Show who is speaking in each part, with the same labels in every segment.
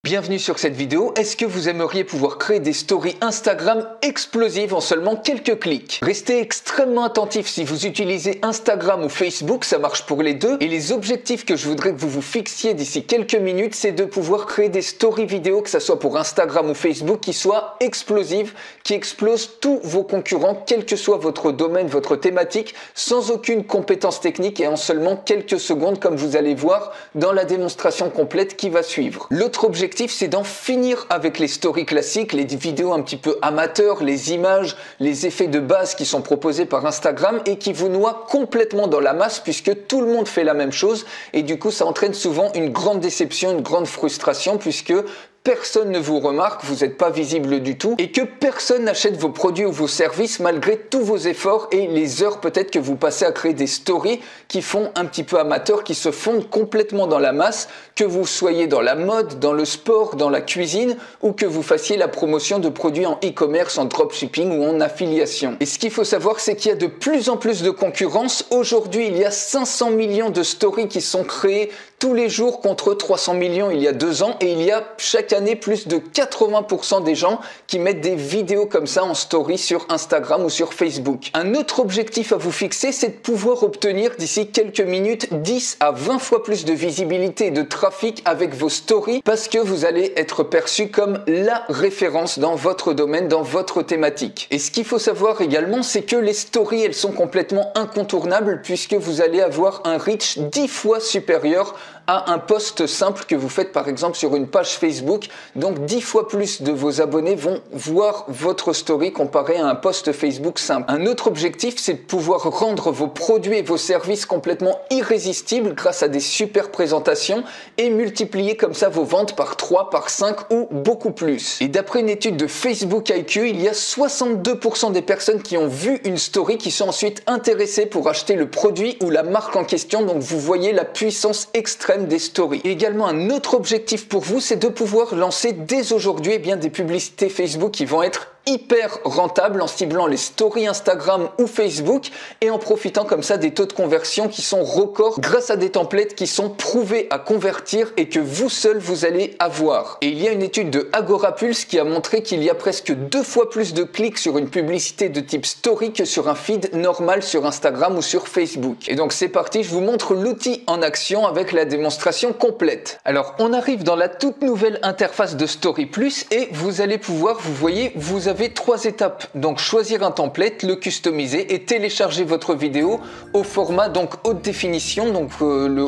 Speaker 1: Bienvenue sur cette vidéo. Est-ce que vous aimeriez pouvoir créer des stories Instagram explosives en seulement quelques clics? Restez extrêmement attentif si vous utilisez Instagram ou Facebook, ça marche pour les deux. Et les objectifs que je voudrais que vous vous fixiez d'ici quelques minutes, c'est de pouvoir créer des stories vidéo, que ce soit pour Instagram ou Facebook, qui soient explosives, qui explosent tous vos concurrents, quel que soit votre domaine, votre thématique, sans aucune compétence technique et en seulement quelques secondes, comme vous allez voir dans la démonstration complète qui va suivre. L'autre objectif, c'est d'en finir avec les stories classiques, les vidéos un petit peu amateurs, les images, les effets de base qui sont proposés par Instagram et qui vous noient complètement dans la masse puisque tout le monde fait la même chose et du coup ça entraîne souvent une grande déception, une grande frustration puisque personne ne vous remarque, vous n'êtes pas visible du tout et que personne n'achète vos produits ou vos services malgré tous vos efforts et les heures peut-être que vous passez à créer des stories qui font un petit peu amateurs, qui se fondent complètement dans la masse, que vous soyez dans la mode, dans le sport, dans la cuisine ou que vous fassiez la promotion de produits en e-commerce, en dropshipping ou en affiliation. Et ce qu'il faut savoir, c'est qu'il y a de plus en plus de concurrence. Aujourd'hui, il y a 500 millions de stories qui sont créées tous les jours contre 300 millions il y a 2 ans et il y a chaque année plus de 80% des gens qui mettent des vidéos comme ça en story sur Instagram ou sur Facebook. Un autre objectif à vous fixer, c'est de pouvoir obtenir d'ici quelques minutes 10 à 20 fois plus de visibilité et de trafic avec vos stories parce que vous allez être perçu comme la référence dans votre domaine, dans votre thématique. Et ce qu'il faut savoir également, c'est que les stories, elles sont complètement incontournables puisque vous allez avoir un reach 10 fois supérieur à un post simple que vous faites par exemple sur une page Facebook. Donc 10 fois plus de vos abonnés vont voir votre story comparé à un post Facebook simple. Un autre objectif, c'est de pouvoir rendre vos produits et vos services complètement irrésistibles grâce à des super présentations et multiplier comme ça vos ventes par 3, par 5 ou beaucoup plus. Et d'après une étude de Facebook IQ, il y a 62% des personnes qui ont vu une story qui sont ensuite intéressées pour acheter le produit ou la marque en question. Donc vous voyez la puissance extrême des stories. Et également un autre objectif pour vous, c'est de pouvoir lancer dès aujourd'hui des publicités Facebook qui vont être hyper rentable en ciblant les stories Instagram ou Facebook et en profitant comme ça des taux de conversion qui sont records grâce à des templates qui sont prouvés à convertir et que vous seul vous allez avoir. Et il y a une étude de Agorapulse qui a montré qu'il y a presque 2 fois plus de clics sur une publicité de type story que sur un feed normal sur Instagram ou sur Facebook. Et donc c'est parti, je vous montre l'outil en action avec la démonstration complète. Alors on arrive dans la toute nouvelle interface de Story Plus et vous allez pouvoir, vous voyez, vous avez 3 étapes. Donc choisir un template, le customiser et télécharger votre vidéo au format donc haute définition. Donc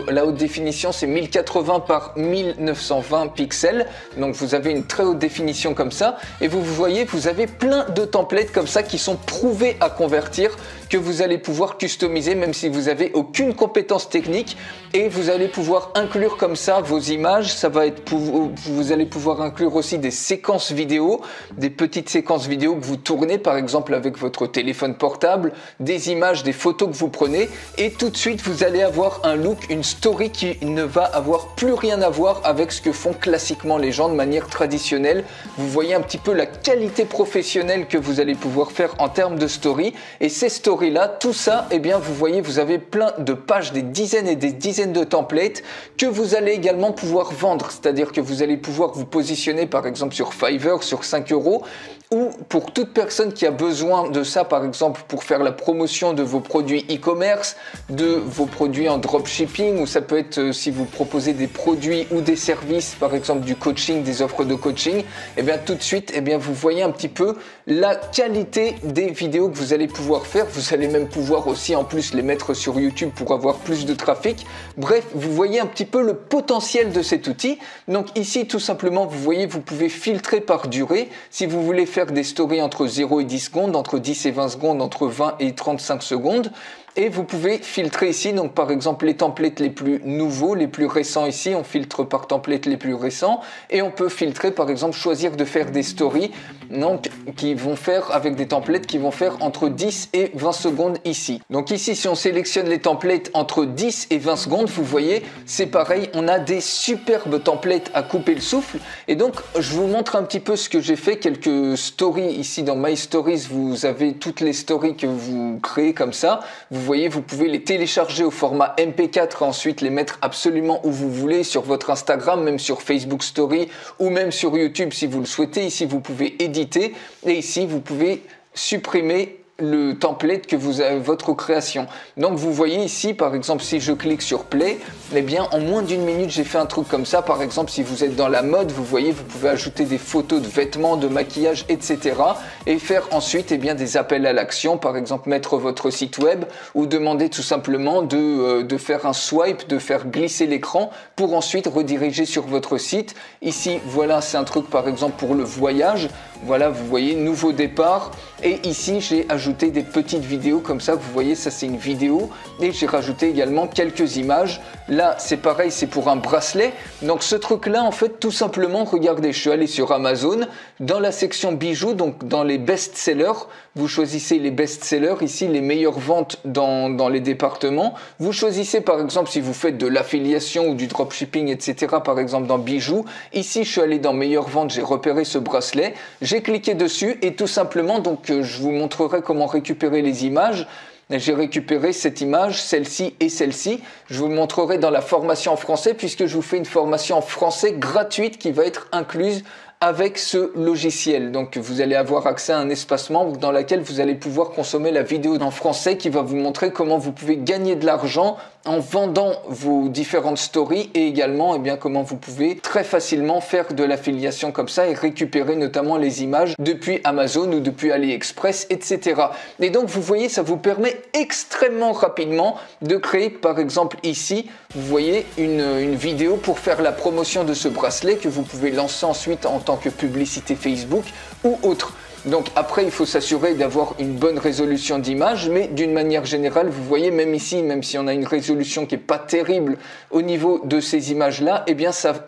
Speaker 1: la haute définition c'est 1080 par 1920 pixels. Donc vous avez une très haute définition comme ça et vous voyez vous avez plein de templates comme ça qui sont prouvés à convertir que vous allez pouvoir customiser même si vous avez aucune compétence technique et vous allez pouvoir inclure comme ça vos images. Ça va être vous allez pouvoir inclure aussi des séquences vidéo, des petites séquences vidéo que vous tournez par exemple avec votre téléphone portable, des images, des photos que vous prenez et tout de suite vous allez avoir un look, une story qui ne va avoir plus rien à voir avec ce que font classiquement les gens de manière traditionnelle. Vous voyez un petit peu la qualité professionnelle que vous allez pouvoir faire en termes de story et ces stories là, tout ça, vous voyez vous avez plein de pages, des dizaines et des dizaines de templates que vous allez également pouvoir vendre, c'est-à-dire que vous allez pouvoir vous positionner par exemple sur Fiverr, sur 5 € ou pour toute personne qui a besoin de ça, par exemple pour faire la promotion de vos produits e-commerce, de vos produits en dropshipping, ou ça peut être si vous proposez des produits ou des services, par exemple du coaching, des offres de coaching, tout de suite, vous voyez un petit peu la qualité des vidéos que vous allez pouvoir faire. Vous allez même pouvoir aussi en plus les mettre sur YouTube pour avoir plus de trafic. Bref, vous voyez un petit peu le potentiel de cet outil. Donc ici, tout simplement, vous voyez, vous pouvez filtrer par durée. Si vous voulez faire des stories entre 0 et 10 secondes, entre 10 et 20 secondes, entre 20 et 35 secondes. Et vous pouvez filtrer ici, donc par exemple les templates les plus nouveaux, les plus récents ici, on filtre par template les plus récents et on peut filtrer par exemple choisir de faire des stories donc qui vont faire avec des templates qui vont faire entre 10 et 20 secondes ici. Donc ici si on sélectionne les templates entre 10 et 20 secondes, vous voyez c'est pareil, on a des superbes templates à couper le souffle et donc je vous montre un petit peu ce que j'ai fait, quelques stories ici dans My Stories, vous avez toutes les stories que vous créez comme ça. Vous vous voyez, vous pouvez les télécharger au format MP4 et ensuite les mettre absolument où vous voulez, sur votre Instagram, même sur Facebook Story ou même sur YouTube si vous le souhaitez. Ici, vous pouvez éditer et ici, vous pouvez supprimer le template que vous avez, votre création. Donc vous voyez ici, par exemple, si je clique sur Play, eh bien en moins d'une minute, j'ai fait un truc comme ça. Par exemple, si vous êtes dans la mode, vous voyez, vous pouvez ajouter des photos de vêtements, de maquillage, etc. et faire ensuite des appels à l'action, par exemple mettre votre site web ou demander tout simplement de faire un swipe, de faire glisser l'écran pour ensuite rediriger sur votre site. Ici, voilà, c'est un truc par exemple pour le voyage. Voilà, vous voyez, nouveau départ. Et ici, j'ai ajouté des petites vidéos comme ça. Vous voyez, ça c'est une vidéo. Et j'ai rajouté également quelques images. Là, c'est pareil, c'est pour un bracelet. Donc ce truc-là, en fait, tout simplement, regardez, je suis allé sur Amazon. Dans la section bijoux, donc dans les best-sellers, vous choisissez les best-sellers. Ici, les meilleures ventes dans les départements. Vous choisissez, par exemple, si vous faites de l'affiliation ou du dropshipping, etc., par exemple dans bijoux. Ici, je suis allé dans meilleures ventes, j'ai repéré ce bracelet. J'ai cliqué dessus et tout simplement, donc je vous montrerai comment récupérer les images. J'ai récupéré cette image, celle-ci et celle-ci. Je vous montrerai dans la formation en français puisque je vous fais une formation en français gratuite qui va être incluse avec ce logiciel. Donc vous allez avoir accès à un espace membre dans lequel vous allez pouvoir consommer la vidéo en français qui va vous montrer comment vous pouvez gagner de l'argent en vendant vos différentes stories et également comment vous pouvez très facilement faire de l'affiliation comme ça et récupérer notamment les images depuis Amazon ou depuis AliExpress, etc. Et donc vous voyez, ça vous permet extrêmement rapidement de créer par exemple ici, vous voyez une vidéo pour faire la promotion de ce bracelet que vous pouvez lancer ensuite en tant que publicité Facebook ou autre. Donc après, il faut s'assurer d'avoir une bonne résolution d'image, mais d'une manière générale, vous voyez, même ici, même si on a une résolution qui n'est pas terrible au niveau de ces images-là,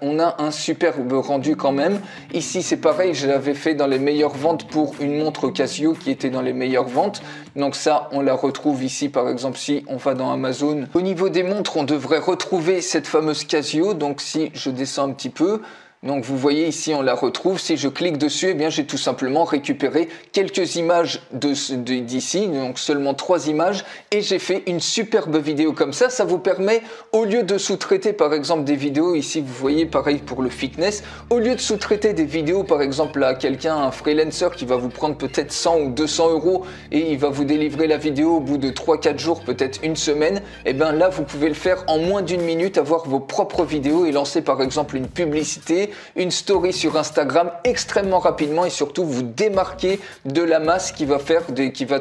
Speaker 1: on a un superbe rendu quand même. Ici, c'est pareil, je l'avais fait dans les meilleures ventes pour une montre Casio qui était dans les meilleures ventes. Donc ça, on la retrouve ici, par exemple, si on va dans Amazon. Au niveau des montres, on devrait retrouver cette fameuse Casio. Donc si je descends un petit peu, donc vous voyez ici on la retrouve, si je clique dessus, j'ai tout simplement récupéré quelques images d'ici, donc seulement 3 images et j'ai fait une superbe vidéo comme ça. Ça vous permet, au lieu de sous-traiter par exemple des vidéos, ici vous voyez pareil pour le fitness, au lieu de sous-traiter des vidéos par exemple à quelqu'un, un freelancer qui va vous prendre peut-être 100 ou 200 euros et il va vous délivrer la vidéo au bout de 3-4 jours, peut-être une semaine, là vous pouvez le faire en moins d'une minute, avoir vos propres vidéos et lancer par exemple une publicité, une story sur Instagram extrêmement rapidement et surtout vous démarquer de la masse qui va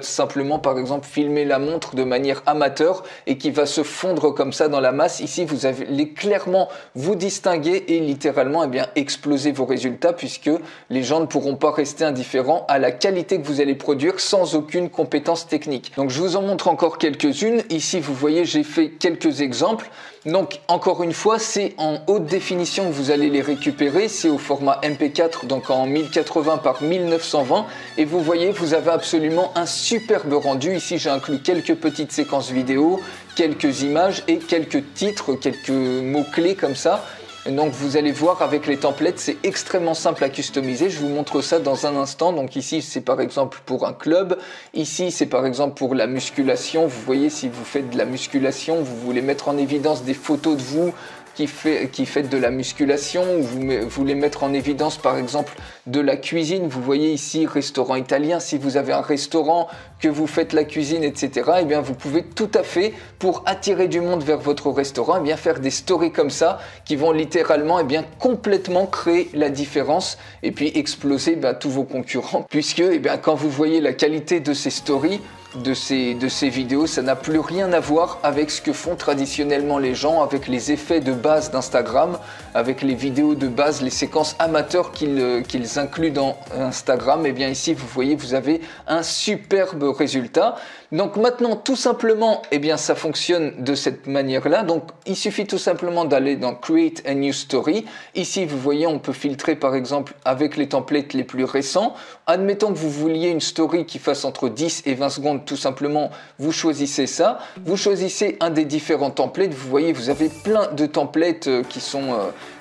Speaker 1: simplement par exemple filmer la montre de manière amateur et qui va se fondre comme ça dans la masse. Ici vous allez clairement vous distinguer et littéralement exploser vos résultats puisque les gens ne pourront pas rester indifférents à la qualité que vous allez produire sans aucune compétence technique. Donc je vous en montre encore quelques-unes. Ici vous voyez, j'ai fait quelques exemples. Donc encore une fois, c'est en haute définition que vous allez les récupérer, c'est au format MP4, donc en 1080 par 1920 et vous voyez, vous avez absolument un superbe rendu. Ici j'ai inclus quelques petites séquences vidéo, quelques images et quelques titres, quelques mots-clés comme ça. Donc vous allez voir avec les templates, c'est extrêmement simple à customiser. Je vous montre ça dans un instant. Donc ici c'est par exemple pour un club, ici c'est par exemple pour la musculation. Vous voyez, si vous faites de la musculation, vous voulez mettre en évidence des photos de vous qui faites de la musculation, ou vous voulez mettre en évidence par exemple de la cuisine. Vous voyez ici restaurant italien, si vous avez un restaurant, que vous faites la cuisine, etc. Vous pouvez tout à fait, pour attirer du monde vers votre restaurant, faire des stories comme ça qui vont littéralement complètement créer la différence et puis exploser tous vos concurrents, puisque quand vous voyez la qualité de ces stories, de ces vidéos, ça n'a plus rien à voir avec ce que font traditionnellement les gens, avec les effets de base d'Instagram, avec les vidéos de base, les séquences amateurs qu'ils incluent dans Instagram. Ici vous voyez, vous avez un superbe résultat. Donc maintenant tout simplement, ça fonctionne de cette manière-là. Donc il suffit tout simplement d'aller dans Create a New Story. Ici vous voyez, on peut filtrer par exemple avec les templates les plus récents. Admettons que vous vouliez une story qui fasse entre 10 et 20 secondes, tout simplement vous choisissez ça. Vous choisissez un des différents templates. Vous voyez, vous avez plein de templates qui sont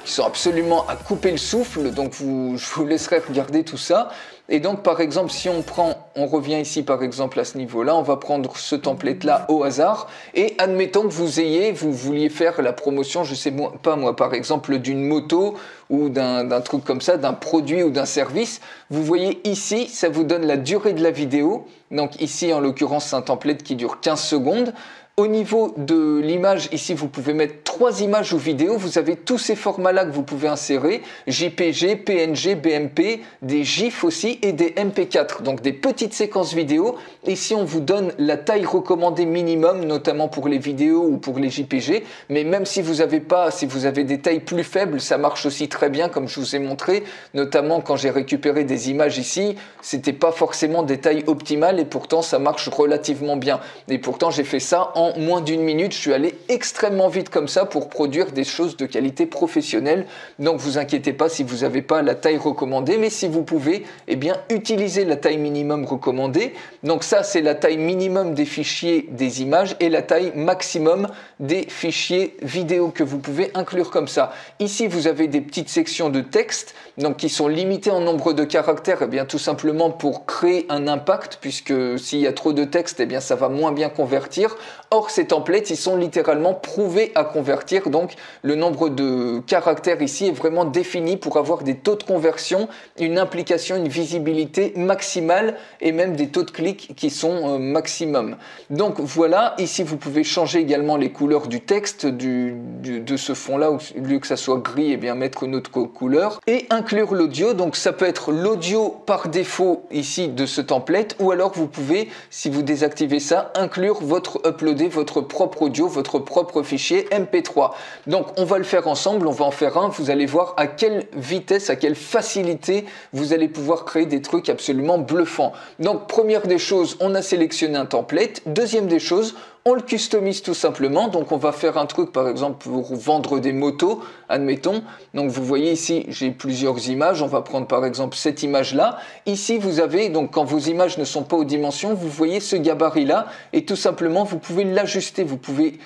Speaker 1: qui sont absolument à couper le souffle, donc je vous laisserai regarder tout ça. Et donc par exemple si on revient ici par exemple à ce niveau-là, on va prendre ce template-là au hasard et admettons que vous vouliez faire la promotion, je sais pas moi, par exemple d'une moto ou d'un truc comme ça, d'un produit ou d'un service. Vous voyez ici, ça vous donne la durée de la vidéo. Donc ici en l'occurrence c'est un template qui dure 15 secondes. Au niveau de l'image, ici vous pouvez mettre 3 images ou vidéos, vous avez tous ces formats-là que vous pouvez insérer, JPG, PNG, BMP, des GIFs aussi et des MP4, donc des petites séquences vidéo. Ici on vous donne la taille recommandée minimum, notamment pour les vidéos ou pour les JPG, mais même si vous avez des tailles plus faibles, ça marche aussi très bien comme je vous ai montré, notamment quand j'ai récupéré des images ici, c'était pas forcément des tailles optimales et pourtant ça marche relativement bien. Et pourtant j'ai fait ça en moins d'1 minute, je suis allé extrêmement vite comme ça pour produire des choses de qualité professionnelle. Donc vous inquiétez pas si vous n'avez pas la taille recommandée, mais si vous pouvez, eh bien utilisez la taille minimum recommandée. Donc ça c'est la taille minimum des fichiers des images et la taille maximum des fichiers vidéo que vous pouvez inclure comme ça. Ici vous avez des petites sections de texte donc qui sont limitées en nombre de caractères, eh bien tout simplement pour créer un impact, puisque s'il y a trop de texte, eh bien ça va moins bien convertir. Or, ces templates, ils sont littéralement prouvés à convertir, donc le nombre de caractères ici est vraiment défini pour avoir des taux de conversion, une implication, une visibilité maximale et même des taux de clics qui sont maximum. Donc voilà, ici vous pouvez changer également les couleurs du texte de ce fond-là, au lieu que ça soit gris, et bien mettre une autre couleur et inclure l'audio. Donc ça peut être l'audio par défaut ici de ce template, ou alors vous pouvez, si vous désactivez ça, inclure uploader votre propre audio, votre propre fichier MP3. Donc on va le faire ensemble, on va en faire un, vous allez voir à quelle vitesse, à quelle facilité vous allez pouvoir créer des trucs absolument bluffants. Donc première des choses, on a sélectionné un template. Deuxième des choses, on le customise tout simplement. Donc on va faire un truc par exemple pour vendre des motos, admettons. Donc vous voyez ici j'ai plusieurs images, on va prendre par exemple cette image là. Ici vous avez, donc quand vos images ne sont pas aux dimensions, vous voyez ce gabarit là et tout simplement vous pouvez l'ajuster, vous pouvez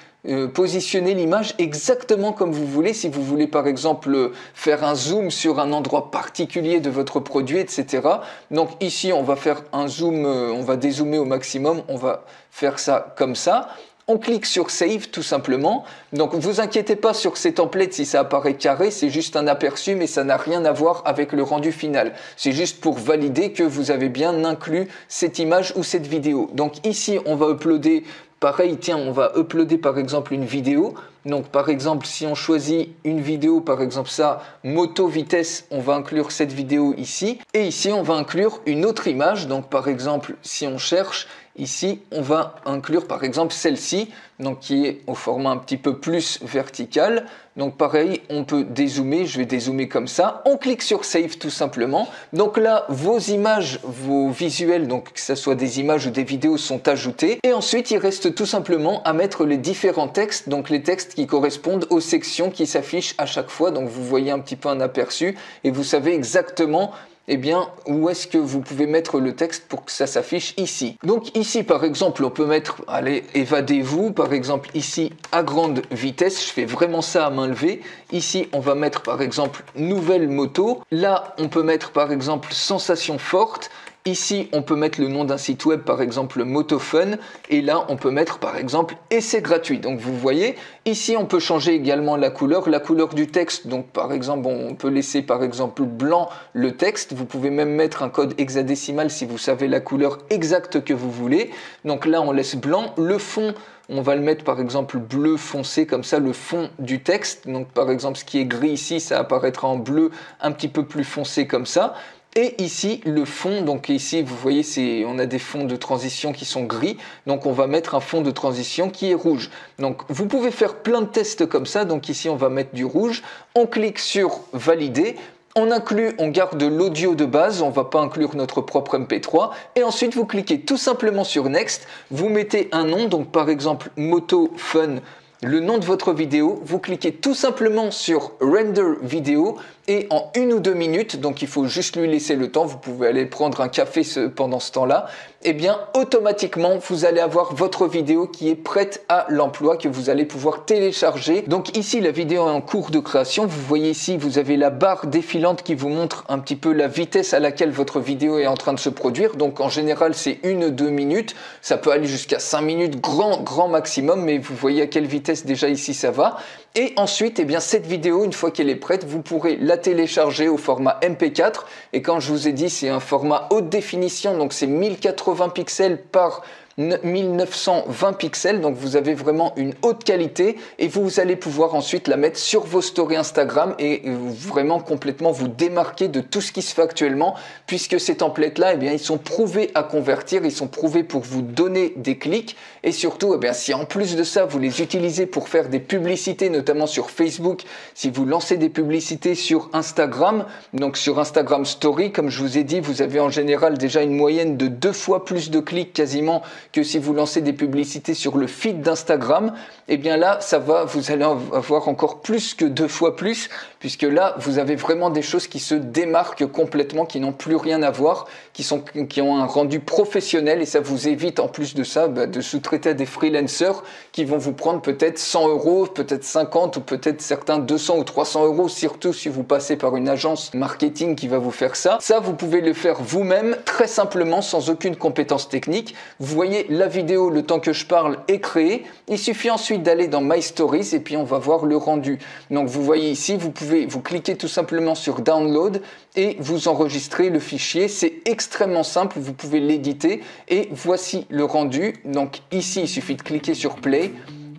Speaker 1: positionner l'image exactement comme vous voulez. Si vous voulez par exemple faire un zoom sur un endroit particulier de votre produit, etc. Donc ici on va faire un zoom, on va dézoomer au maximum, on va faire ça comme ça. On clique sur Save tout simplement. Donc vous inquiétez pas sur ces templates si ça apparaît carré, c'est juste un aperçu mais ça n'a rien à voir avec le rendu final. C'est juste pour valider que vous avez bien inclus cette image ou cette vidéo. Donc ici on va uploader, pareil, tiens, on va uploader par exemple une vidéo. Donc par exemple si on choisit une vidéo, par exemple ça, moto vitesse, on va inclure cette vidéo ici. Et ici on va inclure une autre image. Donc par exemple si on cherche, ici, on va inclure par exemple celle-ci, donc qui est au format un petit peu plus vertical. Donc pareil, on peut dézoomer, je vais dézoomer comme ça. On clique sur Save tout simplement. Donc là, vos images, vos visuels, donc que ce soit des images ou des vidéos, sont ajoutés. Et ensuite, il reste tout simplement à mettre les différents textes, donc les textes qui correspondent aux sections qui s'affichent à chaque fois. Donc vous voyez un petit peu un aperçu et vous savez exactement eh bien, où est-ce que vous pouvez mettre le texte pour que ça s'affiche ici. Donc ici, par exemple, on peut mettre, allez, évadez-vous, par exemple, ici, à grande vitesse, je fais vraiment ça à main levée. Ici, on va mettre, par exemple, nouvelle moto. Là, on peut mettre, par exemple, sensation forte. Ici, on peut mettre le nom d'un site web, par exemple MotoFun, et là, on peut mettre, par exemple, essai gratuit. Donc, vous voyez, ici, on peut changer également la couleur du texte. Donc, par exemple, on peut laisser, par exemple, blanc le texte. Vous pouvez même mettre un code hexadécimal si vous savez la couleur exacte que vous voulez. Donc là, on laisse blanc. Le fond, on va le mettre, par exemple, bleu foncé, comme ça, le fond du texte. Donc, par exemple, ce qui est gris ici, ça apparaîtra en bleu un petit peu plus foncé, comme ça. Et ici, le fond, donc ici, vous voyez, on a des fonds de transition qui sont gris. Donc, on va mettre un fond de transition qui est rouge. Donc, vous pouvez faire plein de tests comme ça. Donc, ici, on va mettre du rouge. On clique sur Valider. On inclut, on garde l'audio de base, on ne va pas inclure notre propre MP3. Et ensuite, vous cliquez tout simplement sur Next. Vous mettez un nom, donc par exemple, Moto Fun, le nom de votre vidéo. Vous cliquez tout simplement sur Render Vidéo. et en 1 ou 2 minutes, donc il faut juste lui laisser le temps, vous pouvez aller prendre un café pendant ce temps-là, et bien automatiquement vous allez avoir votre vidéo qui est prête à l'emploi, que vous allez pouvoir télécharger. Donc ici la vidéo est en cours de création, vous voyez ici vous avez la barre défilante qui vous montre un petit peu la vitesse à laquelle votre vidéo est en train de se produire. Donc en général c'est 1-2 minutes, ça peut aller jusqu'à 5 minutes grand maximum, mais vous voyez à quelle vitesse déjà ici ça va. Et ensuite, eh bien, cette vidéo, une fois qu'elle est prête, vous pourrez la télécharger au format MP4. Et quand je vous ai dit, c'est un format haute définition, donc c'est 1080 pixels par 1920 pixels, donc vous avez vraiment une haute qualité et vous allez pouvoir ensuite la mettre sur vos stories Instagram et vraiment complètement vous démarquer de tout ce qui se fait actuellement, puisque ces templates là, eh bien, ils sont prouvés à convertir, ils sont prouvés pour vous donner des clics, et surtout eh bien, si en plus de ça vous les utilisez pour faire des publicités, notamment sur Facebook, si vous lancez des publicités sur Instagram, donc sur Instagram Story, comme je vous ai dit, vous avez en général déjà une moyenne de 2 fois plus de clics quasiment que si vous lancez des publicités sur le feed d'Instagram. Et bien là, vous allez avoir encore plus que 2 fois plus, puisque là, vous avez vraiment des choses qui se démarquent complètement, qui n'ont plus rien à voir, qui ont un rendu professionnel, et ça vous évite en plus de ça de sous-traiter à des freelancers qui vont vous prendre peut-être 100 euros, peut-être 50 ou peut-être certains 200 ou 300 euros, surtout si vous passez par une agence marketing qui va vous faire ça. Ça, vous pouvez le faire vous-même très simplement sans aucune compétence technique. Vous voyez la vidéo, le temps que je parle, est créée. Il suffit ensuite d'aller dans My Stories et puis on va voir le rendu. Donc vous voyez ici, vous cliquez tout simplement sur Download et vous enregistrez le fichier. C'est extrêmement simple, vous pouvez l'éditer et voici le rendu. Donc ici, il suffit de cliquer sur Play.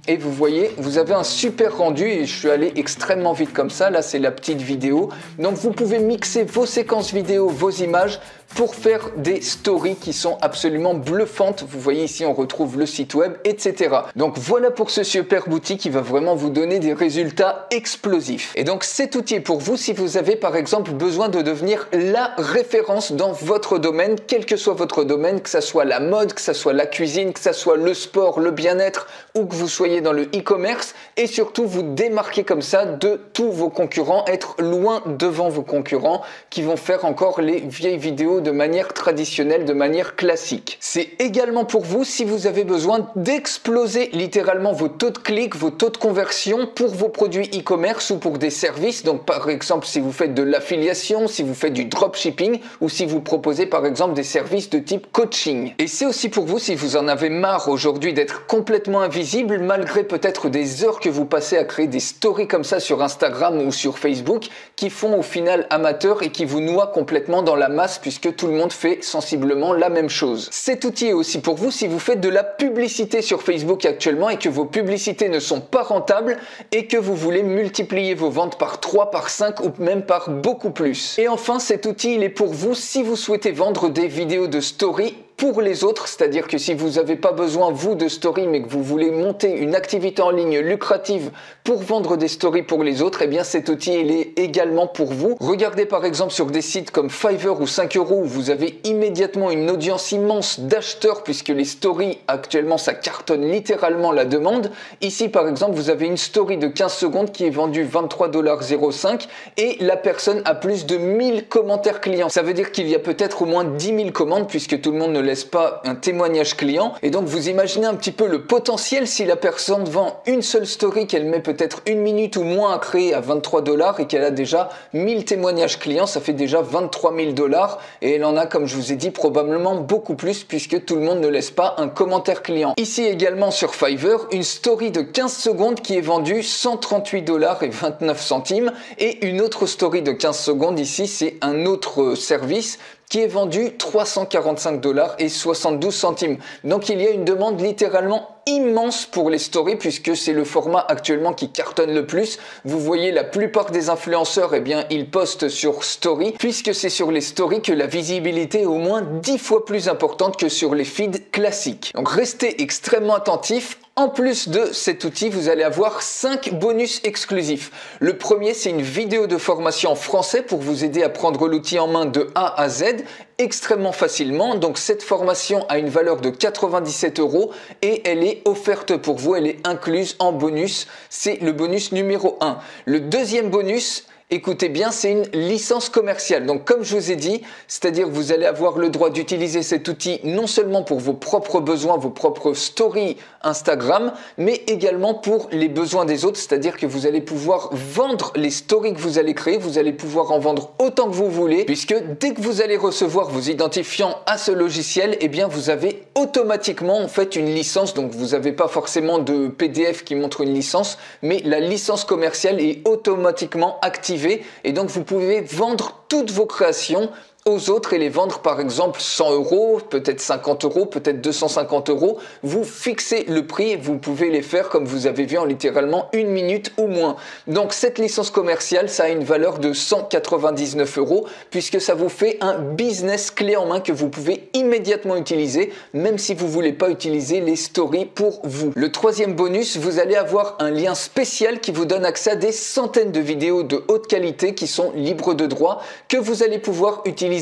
Speaker 1: Et vous voyez, vous avez un super rendu et je suis allé extrêmement vite comme ça. Là, c'est la petite vidéo. Donc, vous pouvez mixer vos séquences vidéo, vos images pour faire des stories qui sont absolument bluffantes. Vous voyez ici, on retrouve le site web, etc. Donc, voilà pour ce super outil qui va vraiment vous donner des résultats explosifs. Et donc, cet outil est pour vous si vous avez par exemple besoin de devenir la référence dans votre domaine, quel que soit votre domaine, que ça soit la mode, que ça soit la cuisine, que ça soit le sport, le bien-être ou que vous soyez dans le e-commerce, et surtout vous démarquer comme ça de tous vos concurrents, être loin devant vos concurrents qui vont faire encore les vieilles vidéos de manière traditionnelle, de manière classique. C'est également pour vous si vous avez besoin d'exploser littéralement vos taux de clics, vos taux de conversion pour vos produits e-commerce ou pour des services. Donc par exemple si vous faites de l'affiliation, si vous faites du dropshipping ou si vous proposez par exemple des services de type coaching. Et c'est aussi pour vous si vous en avez marre aujourd'hui d'être complètement invisible malgré peut-être des heures que vous passez à créer des stories comme ça sur Instagram ou sur Facebook qui font au final amateur et qui vous noient complètement dans la masse puisque tout le monde fait sensiblement la même chose. Cet outil est aussi pour vous si vous faites de la publicité sur Facebook actuellement et que vos publicités ne sont pas rentables et que vous voulez multiplier vos ventes par 3, par 5 ou même par beaucoup plus. Et enfin, cet outil il est pour vous si vous souhaitez vendre des vidéos de story pour les autres, c'est-à-dire que si vous n'avez pas besoin, vous, de story, mais que vous voulez monter une activité en ligne lucrative pour vendre des stories pour les autres, eh bien cet outil, il est également pour vous. Regardez par exemple sur des sites comme Fiverr ou 5 euros où vous avez immédiatement une audience immense d'acheteurs puisque les stories, actuellement, ça cartonne littéralement la demande. Ici, par exemple, vous avez une story de 15 secondes qui est vendue 23,05 $ et la personne a plus de 1000 commentaires clients. Ça veut dire qu'il y a peut-être au moins 10 000 commandes puisque tout le monde ne laisse pas un témoignage client, et donc vous imaginez un petit peu le potentiel si la personne vend une seule story qu'elle met peut-être 1 minute ou moins à créer à 23 $ et qu'elle a déjà 1000 témoignages clients, ça fait déjà 23 000 $ et elle en a, comme je vous ai dit, probablement beaucoup plus puisque tout le monde ne laisse pas un commentaire client. Ici également sur Fiverr, une story de 15 secondes qui est vendue 138,29 $ et une autre story de 15 secondes ici, c'est un autre service qui est vendu 345,72 $. Donc il y a une demande littéralement immense pour les stories puisque c'est le format actuellement qui cartonne le plus. Vous voyez, la plupart des influenceurs, eh bien, ils postent sur story puisque c'est sur les stories que la visibilité est au moins 10 fois plus importante que sur les feeds classiques. Donc restez extrêmement attentifs. En plus de cet outil, vous allez avoir 5 bonus exclusifs. Le premier, c'est une vidéo de formation en français pour vous aider à prendre l'outil en main de A à Z extrêmement facilement. Donc cette formation a une valeur de 97 € et elle est offerte pour vous, elle est incluse en bonus. C'est le bonus numéro 1. Le deuxième bonus Écoutez bien, c'est une licence commerciale. Donc comme je vous ai dit, c'est-à-dire que vous allez avoir le droit d'utiliser cet outil non seulement pour vos propres besoins, vos propres stories Instagram, mais également pour les besoins des autres, c'est-à-dire que vous allez pouvoir vendre les stories que vous allez créer, vous allez pouvoir en vendre autant que vous voulez, puisque dès que vous allez recevoir vos identifiants à ce logiciel, eh bien vous avez automatiquement en fait une licence. Donc vous n'avez pas forcément de PDF qui montre une licence, mais la licence commerciale est automatiquement activée et donc vous pouvez vendre toutes vos créations aux autres et les vendre par exemple 100 €, peut-être 50 €, peut-être 250 €. Vous fixez le prix et vous pouvez les faire comme vous avez vu en littéralement 1 minute ou moins. Donc cette licence commerciale, ça a une valeur de 199 € puisque ça vous fait un business clé en main que vous pouvez immédiatement utiliser, même si vous ne voulez pas utiliser les stories pour vous. Le troisième bonus, vous allez avoir un lien spécial qui vous donne accès à des centaines de vidéos de haute qualité qui sont libres de droit, que vous allez pouvoir utiliser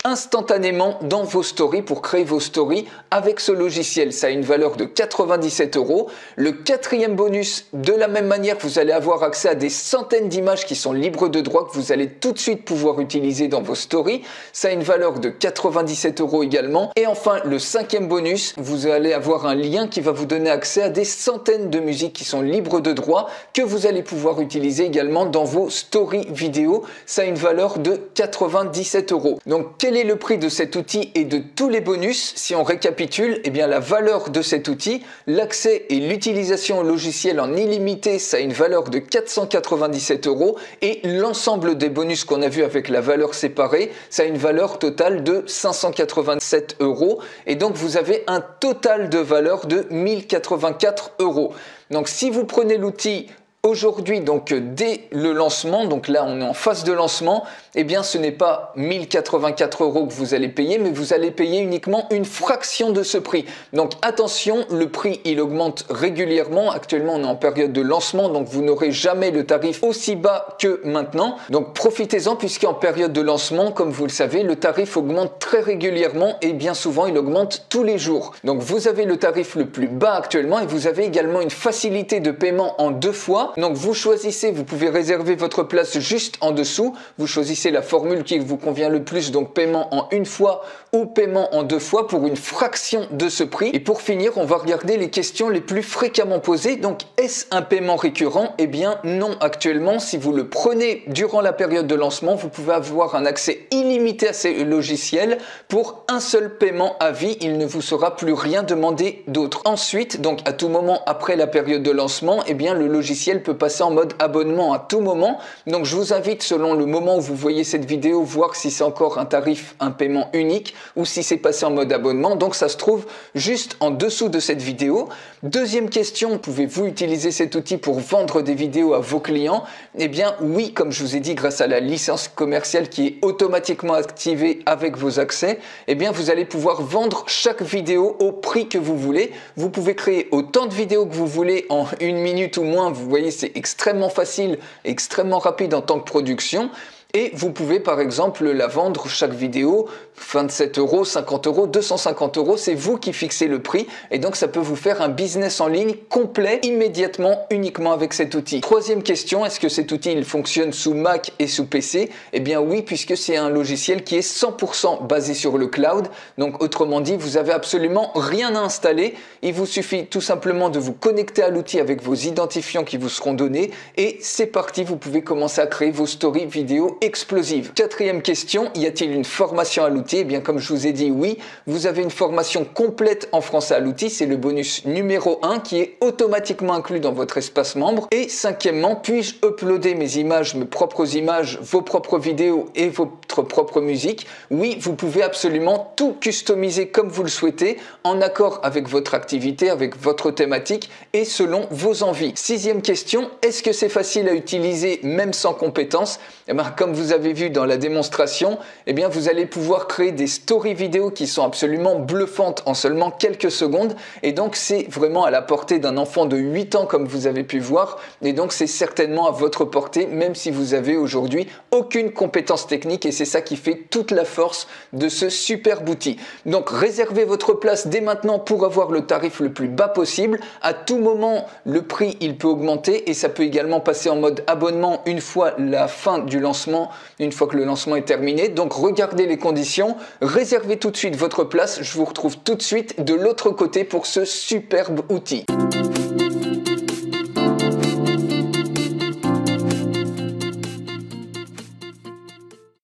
Speaker 1: instantanément dans vos stories pour créer vos stories avec ce logiciel. Ça a une valeur de 97 €. Le quatrième bonus, de la même manière, vous allez avoir accès à des centaines d'images qui sont libres de droit que vous allez tout de suite pouvoir utiliser dans vos stories. Ça a une valeur de 97 € également. Et enfin, le cinquième bonus, vous allez avoir un lien qui va vous donner accès à des centaines de musiques qui sont libres de droit que vous allez pouvoir utiliser également dans vos stories vidéo. Ça a une valeur de 97 €. Donc, quel est le prix de cet outil et de tous les bonus? Si on récapitule, eh bien la valeur de cet outil, l'accès et l'utilisation au logiciel en illimité, ça a une valeur de 497 € et l'ensemble des bonus qu'on a vu avec la valeur séparée, ça a une valeur totale de 587 € et donc vous avez un total de valeur de 1084 €. Donc si vous prenez l'outil aujourd'hui, donc dès le lancement, donc là on est en phase de lancement, eh bien ce n'est pas 1084 € que vous allez payer, mais vous allez payer uniquement une fraction de ce prix. Donc attention, le prix il augmente régulièrement. Actuellement on est en période de lancement, donc vous n'aurez jamais le tarif aussi bas que maintenant. Donc profitez-en puisqu'en période de lancement, comme vous le savez, le tarif augmente très régulièrement et bien souvent il augmente tous les jours. Donc vous avez le tarif le plus bas actuellement et vous avez également une facilité de paiement en 2 fois. Donc vous choisissez, vous pouvez réserver votre place juste en dessous, vous choisissez la formule qui vous convient le plus, donc paiement en 1 fois ou paiement en 2 fois pour une fraction de ce prix. Et pour finir, on va regarder les questions les plus fréquemment posées. Donc est-ce un paiement récurrent? Eh bien non, actuellement si vous le prenez durant la période de lancement, vous pouvez avoir un accès illimité à ces logiciels pour un seul paiement à vie, il ne vous sera plus rien demandé d'autre. Ensuite, donc à tout moment après la période de lancement, eh bien le logiciel peut passer en mode abonnement à tout moment. Donc je vous invite, selon le moment où vous voyez cette vidéo, voir si c'est encore un tarif, un paiement unique ou si c'est passé en mode abonnement. Donc ça se trouve juste en dessous de cette vidéo. Deuxième question, pouvez-vous utiliser cet outil pour vendre des vidéos à vos clients? Eh bien oui, comme je vous ai dit, grâce à la licence commerciale qui est automatiquement activée avec vos accès, eh bien vous allez pouvoir vendre chaque vidéo au prix que vous voulez. Vous pouvez créer autant de vidéos que vous voulez en 1 minute ou moins. Vous voyez, c'est extrêmement facile, extrêmement rapide en tant que production. Et vous pouvez par exemple la vendre chaque vidéo 27 €, 50 €, 250 €, c'est vous qui fixez le prix et donc ça peut vous faire un business en ligne complet immédiatement uniquement avec cet outil. Troisième question, est-ce que cet outil il fonctionne sous Mac et sous PC? Eh bien oui, puisque c'est un logiciel qui est 100% basé sur le cloud. Donc autrement dit, vous avez absolument rien à installer. Il vous suffit tout simplement de vous connecter à l'outil avec vos identifiants qui vous seront donnés et c'est parti, vous pouvez commencer à créer vos stories vidéo explosive. Quatrième question, y a-t-il une formation à l'outil? Eh bien, comme je vous ai dit, oui, vous avez une formation complète en français à l'outil. C'est le bonus numéro 1 qui est automatiquement inclus dans votre espace membre. Et cinquièmement, puis-je uploader mes images, mes propres images, vos propres vidéos et votre propre musique? Oui, vous pouvez absolument tout customiser comme vous le souhaitez, en accord avec votre activité, avec votre thématique et selon vos envies. Sixième question, est-ce que c'est facile à utiliser même sans compétences? Eh bien, comme vous avez vu dans la démonstration, eh bien vous allez pouvoir créer des stories vidéo qui sont absolument bluffantes en seulement quelques secondes. Et donc c'est vraiment à la portée d'un enfant de 8 ans comme vous avez pu voir. Et donc c'est certainement à votre portée même si vous avez aujourd'hui aucune compétence technique. Et c'est ça qui fait toute la force de ce superbe outil. Donc réservez votre place dès maintenant pour avoir le tarif le plus bas possible. À tout moment, le prix il peut augmenter et ça peut également passer en mode abonnement une fois la fin du lancement, une fois que le lancement est terminé. Donc regardez les conditions, réservez tout de suite votre place. Je vous retrouve tout de suite de l'autre côté pour ce superbe outil.